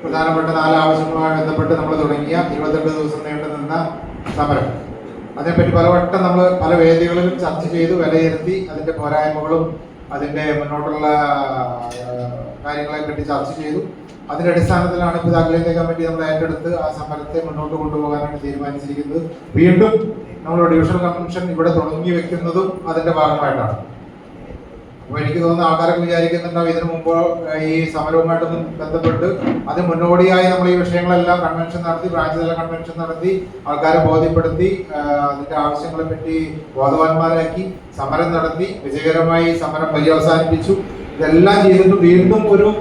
പ്രധാനപ്പെട്ട 4 ആവശ്യങ്ങളുമായി ബന്ധപ്പെട്ട് നമ്മൾ തുടങ്ങിയ 22 ദിവസം നീണ്ടു നിന്ന സമരം. അതേപ്പറ്റി പലവട്ടം നമ്മൾ പല വേദികളിലും ചർച്ച ചെയ്തു, വിലയിരുത്തി, അതിൻ്റെ പോരായ്മകളും അതിൻ്റെ മുന്നോട്ടുള്ള കാര്യങ്ങളെ പറ്റി ചർച്ച ചെയ്തു. അതിൻ്റെ അടിസ്ഥാനത്തിലാണ് ഇപ്പോൾ അഖിലേന്ത്യാ കമ്മിറ്റി നമ്മൾ ഏറ്റെടുത്ത് ആ സമരത്തെ മുന്നോട്ട് കൊണ്ടുപോകാനാണ് തീരുമാനിച്ചിരിക്കുന്നത്. വീണ്ടും നമ്മൾ ഡിവിഷണൽ കൺവെൻഷൻ ഇവിടെ തുടങ്ങി വെക്കുന്നതും അതിൻ്റെ ഭാഗമായിട്ടാണ്. അപ്പോൾ എനിക്ക് തോന്നുന്ന ആൾക്കാരൊക്കെ വിചാരിക്കുന്നുണ്ടാവും ഇതിനു മുമ്പ് ഈ സമരവുമായിട്ടൊന്നും ബന്ധപ്പെട്ട് അത് മുന്നോടിയായി നമ്മൾ ഈ വിഷയങ്ങളെല്ലാം കൺവെൻഷൻ നടത്തി, ബ്രാഞ്ച് തല കൺവെൻഷൻ നടത്തി, ആൾക്കാരെ ബോധ്യപ്പെടുത്തി, അതിൻ്റെ ആവശ്യങ്ങളെ പറ്റി ബോധവാന്മാരാക്കി, സമരം നടത്തി, വിജയകരമായി സമരം പര്യവസാനിപ്പിച്ചു. ഇതെല്ലാം ചെയ്തിട്ട് വീണ്ടും ഒരു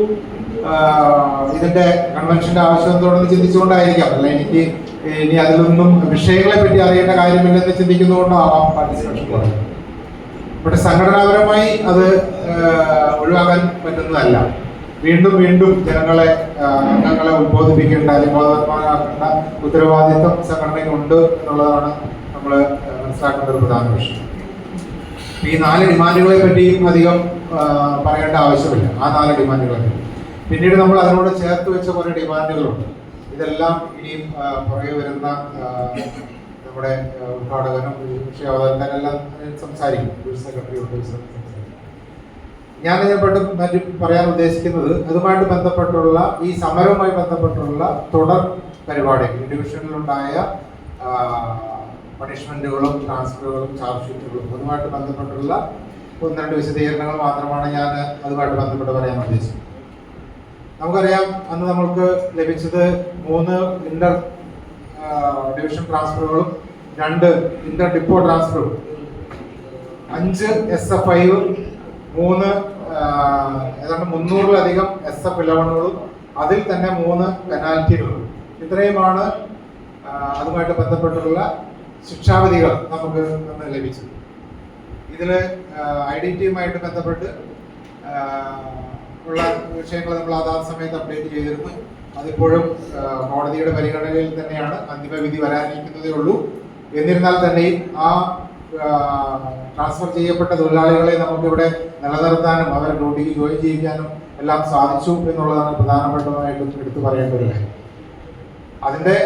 ഇതിന്റെ കൺവെൻഷന്റെ ആവശ്യം എന്തോടെന്ന് ചിന്തിച്ചുകൊണ്ടായിരിക്കാം, അല്ല എനിക്ക് ഇനി അതിലൊന്നും വിഷയങ്ങളെ പറ്റി അറിയേണ്ട കാര്യമില്ലെന്ന് ചിന്തിക്കുന്നതുകൊണ്ടാവാം പാർട്ടിസിപ്പേഷൻ കുറഞ്ഞത്. പക്ഷെ സംഘടനാപരമായി അത് ഒഴിവാക്കാൻ പറ്റുന്നതല്ല. വീണ്ടും വീണ്ടും ജനങ്ങളെ അംഗങ്ങളെ ഉത്ബോധിപ്പിക്കേണ്ട അല്ലെങ്കിൽ ബോധവാന്മാരാക്കേണ്ട ഉത്തരവാദിത്വം സംഘടനയ്ക്കുണ്ട് എന്നുള്ളതാണ് നമ്മൾ മനസ്സിലാക്കേണ്ട ഒരു പ്രധാന വിഷയം. ഈ 4 ഡിമാൻഡുകളെ പറ്റിയും അധികം പറയേണ്ട ആവശ്യമില്ല. ആ 4 ഡിമാൻഡുകളെ പറ്റി പിന്നീട് നമ്മൾ അതിനോട് ചേർത്ത് വെച്ച കുറേ ഡിമാൻഡുകളുണ്ട്. ഇതെല്ലാം ഇനിയും പുറകെ വരുന്ന നമ്മുടെ ഉദ്ഘാടകനും വിഷയാവതരനെല്ലാം സംസാരിക്കും. സെക്രട്ടറി ഞാൻ ഇതിനെപ്പറ്റി പറയാൻ ഉദ്ദേശിക്കുന്നത് അതുമായിട്ട് ബന്ധപ്പെട്ടുള്ള ഈ സമരവുമായി ബന്ധപ്പെട്ടുള്ള തുടർ പരിപാടികൾ, ഡിവിഷനിലുണ്ടായ പണിഷ്മെന്റുകളും ട്രാൻസ്ഫറുകളും ചാർജ് ഷീറ്റുകളും അതുമായിട്ട് ബന്ധപ്പെട്ടുള്ള 1-2 വിശദീകരണങ്ങൾ മാത്രമാണ് ഞാൻ അതുമായിട്ട് ബന്ധപ്പെട്ട് പറയാൻ ഉദ്ദേശിക്കുന്നത്. നമുക്കറിയാം, അന്ന് നമ്മൾക്ക് ലഭിച്ചത് 3 ഇന്റർ ഡിവിഷൻ ട്രാൻസ്ഫറുകളും 2 ഇന്റർ ഡിപ്പോ ട്രാൻസ്ഫറും, 5 SF5, 3 ഏതാണ്ട് 300-ലധികം SF11കളും, അതിൽ തന്നെ 3 പെനാൽറ്റികളും. ഇത്രയുമാണ് അതുമായിട്ട് ബന്ധപ്പെട്ടുള്ള ശിക്ഷാവിധികൾ നമുക്ക് ലഭിച്ചത്. ഇതിൽ IDTയുമായിട്ട് ബന്ധപ്പെട്ട് ഉള്ള വിഷയങ്ങൾ നമ്മൾ അതാത് സമയത്ത് അപ്ഡേറ്റ് ചെയ്തിരുന്നു. അതിപ്പോഴും കോടതിയുടെ പരിഗണനയിൽ തന്നെയാണ്. അന്തിമ വിധി വരാനിരിക്കുന്നതേ ഉള്ളൂ. എന്നിരുന്നാൽ തന്നെയും ആ ട്രാൻസ്ഫർ ചെയ്യപ്പെട്ട തൊഴിലാളികളെ നമുക്കിവിടെ നിലനിർത്താനും അവരെ ഡ്യൂട്ടിക്ക് ജോയിൻ ചെയ്യിക്കാനും എല്ലാം സാധിച്ചു എന്നുള്ളതാണ് പ്രധാനപ്പെട്ടതായിട്ടും എടുത്തു പറയേണ്ട ഒരു കാര്യം. അതിൻ്റെ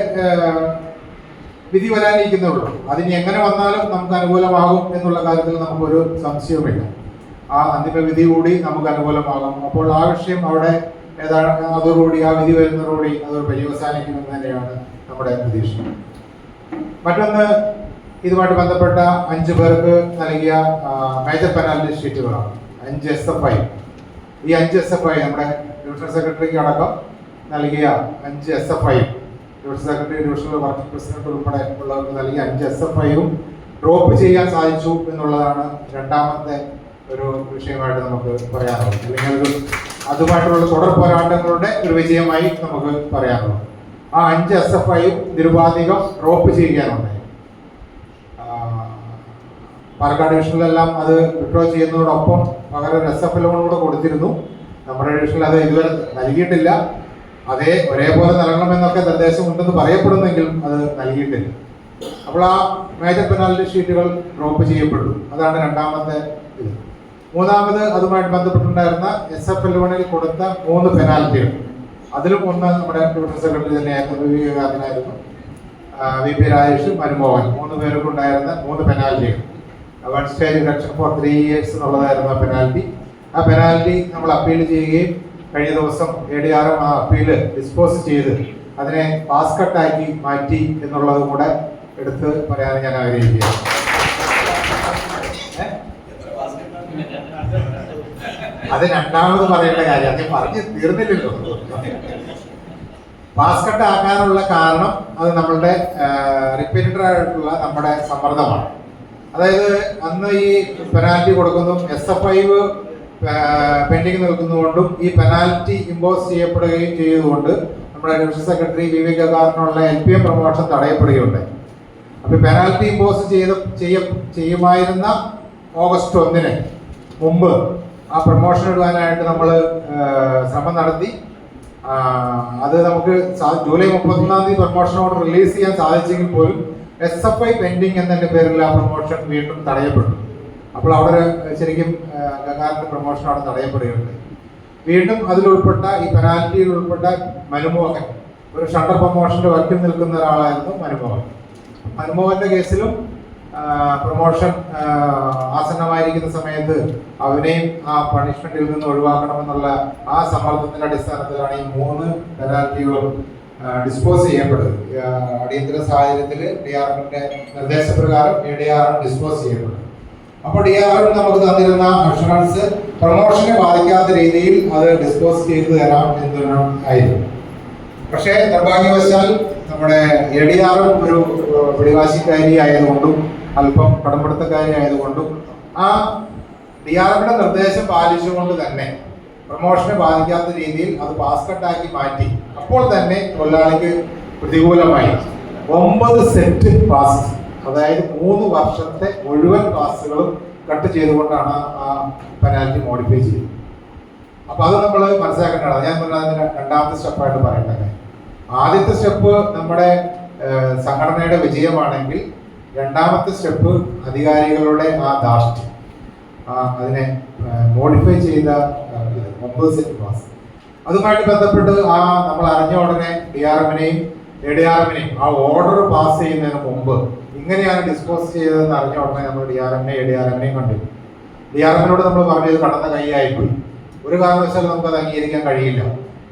വിധി വരാനിരിക്കുന്നേ ഉള്ളൂ. അതിന് എങ്ങനെ വന്നാലും നമുക്ക് അനുകൂലമാകും എന്നുള്ള കാര്യത്തിൽ നമുക്കൊരു സംശയവുമില്ല. ആ അന്തിമ വിധി കൂടി നമുക്ക് അനുകൂലമാകും. അപ്പോൾ ആ വിഷയം അവിടെ ഏതാണ് അതോടുകൂടി, ആ വിധി വരുന്നതോടുകൂടി അതൊരു പര്യവസാനിക്കുമെന്ന് തന്നെയാണ് നമ്മുടെ പ്രതീക്ഷ. മറ്റൊന്ന്, ഇതുമായിട്ട് ബന്ധപ്പെട്ട 5 പേർക്ക് നൽകിയ മേജർ പെനാൽറ്റി ഷീറ്റുകളാണ് 5 SF5. ഈ 5 SF5 നമ്മുടെ ഡിവിഷണൽ സെക്രട്ടറിക്ക് അടക്കം നൽകിയ 5 SF5, divisional secretary, divisional working president ഉൾപ്പെടെ ഉള്ളവർക്ക് നൽകിയ 5 SF5ഉം ഡ്രോപ്പ് ചെയ്യാൻ സാധിച്ചു എന്നുള്ളതാണ് രണ്ടാമത്തെ ഒരു വിഷയമായിട്ട് നമുക്ക് പറയാനുള്ളത്. അല്ലെങ്കിൽ അതുമായിട്ടുള്ള തുടർ പോരാട്ടങ്ങളുടെ ഒരു വിജയമായി നമുക്ക് പറയാനുള്ളത്. ആ 5 SF5ഉം നിരുപാധികം ഡ്രോപ്പ് ചെയ്യാനുണ്ടായി. പാലക്കാട് ഡിവിഷനിലെല്ലാം അത് വിഡ്രോ ചെയ്യുന്നതോടൊപ്പം പകരം SF11 കൂടെ കൊടുത്തിരുന്നു. നമ്മുടെ ഡിവിഷനിൽ അത് ഇതുവരെ നൽകിയിട്ടില്ല. ഒരേപോലെ നൽകണമെന്നൊക്കെ നിർദ്ദേശം ഉണ്ടെന്ന് പറയപ്പെടുന്നെങ്കിലും അത് നൽകിയിട്ടില്ല. അപ്പോൾ ആ മേജർ പെനാൽറ്റി ഷീറ്റുകൾ ഡ്രോപ്പ് ചെയ്യപ്പെട്ടു. അതാണ് രണ്ടാമത്തെ ഇത്. മൂന്നാമത്, അതുമായിട്ട് ബന്ധപ്പെട്ടുണ്ടായിരുന്ന SF11ൽ കൊടുത്ത 3 പെനാൽറ്റികൾ, അതിലും ഒന്ന് നമ്മുടെ ഡിവിഷണൽ സെക്രട്ടറി തന്നെയായിരുന്നു, വിവേകാനന്ദനായിരുന്നു, VP രാജേഷ്, മൻമോഹൻ, 3 പേർക്കുണ്ടായിരുന്ന 3 പെനാൽറ്റികൾ. 1 സ്റ്റേജ് റിഡക്ഷൻ ഫോർ 3 years എന്നുള്ളതായിരുന്നു ആ പെനാൽറ്റി. ആ പെനാൽറ്റി നമ്മൾ അപ്പീൽ ചെയ്യുകയും കഴിഞ്ഞ ദിവസം ADRM ആ അപ്പീല് ഡിസ്പോസ് ചെയ്ത് അതിനെ പാസ് കട്ടാക്കി മാറ്റി എന്നുള്ളത് കൂടെ എടുത്ത് പറയാൻ ഞാൻ ആഗ്രഹിക്കുകയാണ്. അത് രണ്ടാമത് പറയേണ്ട കാര്യം, അത് പറഞ്ഞു തീർന്നില്ലല്ലോ. പാസ് കട്ട് ആക്കാനുള്ള കാരണം അത് നമ്മളുടെ റിപ്പീറ്റഡ് ആയിട്ടുള്ള നമ്മുടെ സമ്മർദ്ദമാണ്. അതായത് അന്ന് ഈ പെനാൽറ്റി കൊടുക്കുന്നു, SF5 പെൻഡിങ് നിൽക്കുന്നതുകൊണ്ടും ഈ പെനാൽറ്റി ഇമ്പോസ് ചെയ്യപ്പെടുകയും ചെയ്തുകൊണ്ട് നമ്മുടെ ഡിവിഷൻ സെക്രട്ടറി വിവേകാനന്ദനുള്ള LPM പ്രൊമോഷൻ തടയപ്പെടുകയുണ്ടായി. അപ്പോൾ പെനാൽറ്റി ഇമ്പോസ് ചെയ്യുമായിരുന്ന ഓഗസ്റ്റ് 1 മുമ്പ് ആ പ്രൊമോഷൻ ഇടുവാനായിട്ട് നമ്മൾ ശ്രമം നടത്തി. അത് നമുക്ക് ജൂലൈ 31-ാം തീയതി പ്രൊമോഷൻ ഓർഡർ റിലീസ് ചെയ്യാൻ സാധിച്ചെങ്കിൽ പോലും SF5 പെൻഡിങ് എന്നതിൻ്റെ പേരിൽ ആ പ്രൊമോഷൻ വീണ്ടും തടയപ്പെട്ടു. അപ്പോൾ അവിടെ ശരിക്കും ഗംഗാറിന്റെ പ്രൊമോഷൻ അവിടെ തടയപ്പെടുകയുണ്ട്. വീണ്ടും അതിലുൾപ്പെട്ട ഈ പെനാൽറ്റിയിൽ ഉൾപ്പെട്ട മനുമോഹൻ, ഒരു ഷട്ടർ പ്രൊമോഷന്റെ വക്കിൽ നിൽക്കുന്ന ഒരാളായിരുന്നു മനുമോഹൻ. മനുമോഹന്റെ കേസിലും പ്രൊമോഷൻ ആസന്നമായിരിക്കുന്ന സമയത്ത് അവനെയും ആ പണിഷ്മെന്റിൽ നിന്ന് ഒഴിവാക്കണമെന്നുള്ള ആ സമ്മർദ്ദത്തിന്റെ അടിസ്ഥാനത്തിലാണ് ഈ 3 പെനാൽറ്റികളും ഡിസ്പോസ് ചെയ്യപ്പെടുന്നത്. അടിയന്തര സാഹചര്യത്തിൽ DRMന്റെ നിർദ്ദേശപ്രകാരം ADRM ഡിസ്പോസ് ചെയ്യപ്പെടും. അപ്പോൾ DRM നമുക്ക് തന്നിരുന്ന അഷുറൻസ് പ്രൊമോഷനെ ബാധിക്കാത്ത രീതിയിൽ അത് ഡിസ്പോസ് ചെയ്തു തരാം ആയിരുന്നു. പക്ഷേ നിർഭാഗ്യവശാൽ നമ്മുടെ ADRM ഒരു പിടിവാശിക്കാരി ആയതുകൊണ്ടും അല്പം കടമ്പടുത്തക്കാരി ആയതുകൊണ്ടും ആ DRMന്റെ നിർദ്ദേശം പാലിച്ചുകൊണ്ട് തന്നെ പ്രൊമോഷനെ ബാധിക്കാത്ത രീതിയിൽ അത് പാസ് കട്ടാക്കി മാറ്റി. അപ്പോൾ തന്നെ തൊഴിലാളിക്ക് പ്രതികൂലമായി 9 സെറ്റ് പാസ്, അതായത് 3 വർഷത്തെ മുഴുവൻ പാസുകളും കട്ട് ചെയ്തുകൊണ്ടാണ് ആ പെനാൽറ്റി മോഡിഫൈ ചെയ്തത്. അപ്പൊ അത് നമ്മൾ മനസ്സിലാക്കേണ്ടതാണ്. ഞാൻ പറഞ്ഞതിന് രണ്ടാമത്തെ സ്റ്റെപ്പായിട്ട് പറയേണ്ടത്, ആദ്യത്തെ സ്റ്റെപ്പ് നമ്മുടെ സംഘടനയുടെ വിജയമാണെങ്കിൽ രണ്ടാമത്തെ സ്റ്റെപ്പ് അധികാരികളുടെ ആ ധാർഷ്ട്യം, അതിനെ മോഡിഫൈ ചെയ്ത 9 സെറ്റ് പാസ്. അതുമായിട്ട് ബന്ധപ്പെട്ട് നമ്മൾ അറിഞ്ഞ ഉടനെ DRMനെയും ADRMനെയും ആ ഓർഡർ പാസ് ചെയ്യുന്നതിന് മുമ്പ് ഇങ്ങനെയാണ് ഡിസ്പോസ് ചെയ്തതെന്ന് അറിഞ്ഞ ഉടനെ നമ്മൾ DRMനെയും ADRMനെയും കണ്ടിരുന്നു. DRMനോട് നമ്മൾ പറഞ്ഞത് കടന്ന കൈയായിപ്പോയി, ഒരു കാരണവശാലും നമുക്ക് അത് അംഗീകരിക്കാൻ കഴിയില്ല.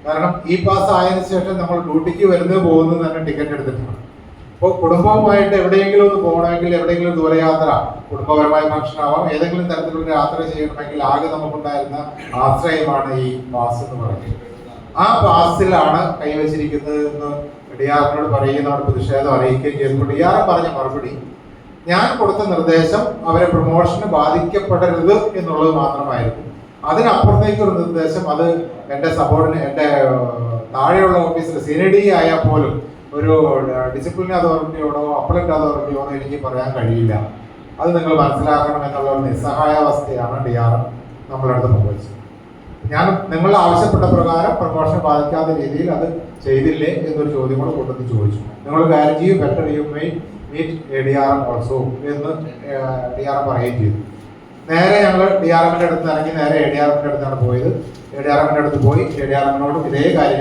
കാരണം ഈ പാസ് ആയതിനു ശേഷം നമ്മൾ ഡ്യൂട്ടിക്ക് വരുന്നത് പോകുന്നത് തന്നെ ടിക്കറ്റ് എടുത്തിട്ടാണ്. അപ്പോൾ കുടുംബവുമായിട്ട് എവിടെയെങ്കിലും ഒന്ന് പോകണമെങ്കിൽ, എവിടെയെങ്കിലും ദൂരയാത്ര, കുടുംബപരമായ ഫംഗ്ഷൻ ആവാം, ഏതെങ്കിലും തരത്തിലുള്ള യാത്ര ചെയ്യണമെങ്കിൽ ആകെ നമുക്കുണ്ടായിരുന്ന ആശ്രയമാണ് ഈ പാസ് എന്ന് പറയുന്നത്. ആ പാസിലാണ് കൈവച്ചിരിക്കുന്നത് എന്ന് DRMനോട് പറയുന്നവർ പ്രതിഷേധം അറിയിക്കുകയും ചെയ്തപ്പോൾ DRM പറഞ്ഞ മറുപടി, ഞാൻ കൊടുത്ത നിർദ്ദേശം അവരെ പ്രൊമോഷന് ബാധിക്കപ്പെടരുത് എന്നുള്ളത് മാത്രമായിരുന്നു. അതിനപ്പുറത്തേക്കൊരു നിർദ്ദേശം അത് എൻ്റെ എൻ്റെ താഴെയുള്ള ഓഫീസിൽ CND ആയാൽ പോലും ഒരു ഡിസിപ്ലിൻ അതോറിറ്റിയോടോ അപ്പലറ്റ് അതോറിറ്റിയോടോ എനിക്ക് പറയാൻ കഴിയില്ല. അത് നിങ്ങൾ മനസ്സിലാക്കണം എന്നുള്ള ഒരു നിസ്സഹായാവസ്ഥയാണ് DRM നമ്മളടുത്ത് പങ്കുവച്ചത്. ഞാൻ നിങ്ങൾ ആവശ്യപ്പെട്ട പ്രകാരം പ്രൊമോഷൻ ബാധിക്കാത്ത രീതിയിൽ അത് ചെയ്തില്ലേ എന്നൊരു ചോദ്യം കൂടെ കൊണ്ടുവന്ന് ചോദിച്ചു. നിങ്ങൾ കാര്യം ചെയ്യും, better you my meet ADRM also എന്ന് DRM പറയുകയും ചെയ്തു. നേരെ ഞങ്ങൾ DRMന്റെ അടുത്ത് ഇറങ്ങി നേരെ ADRMന്റെ അടുത്താണ് പോയത്. ADRMന്റെ അടുത്ത് പോയി ADRMനോടും ഇതേ കാര്യം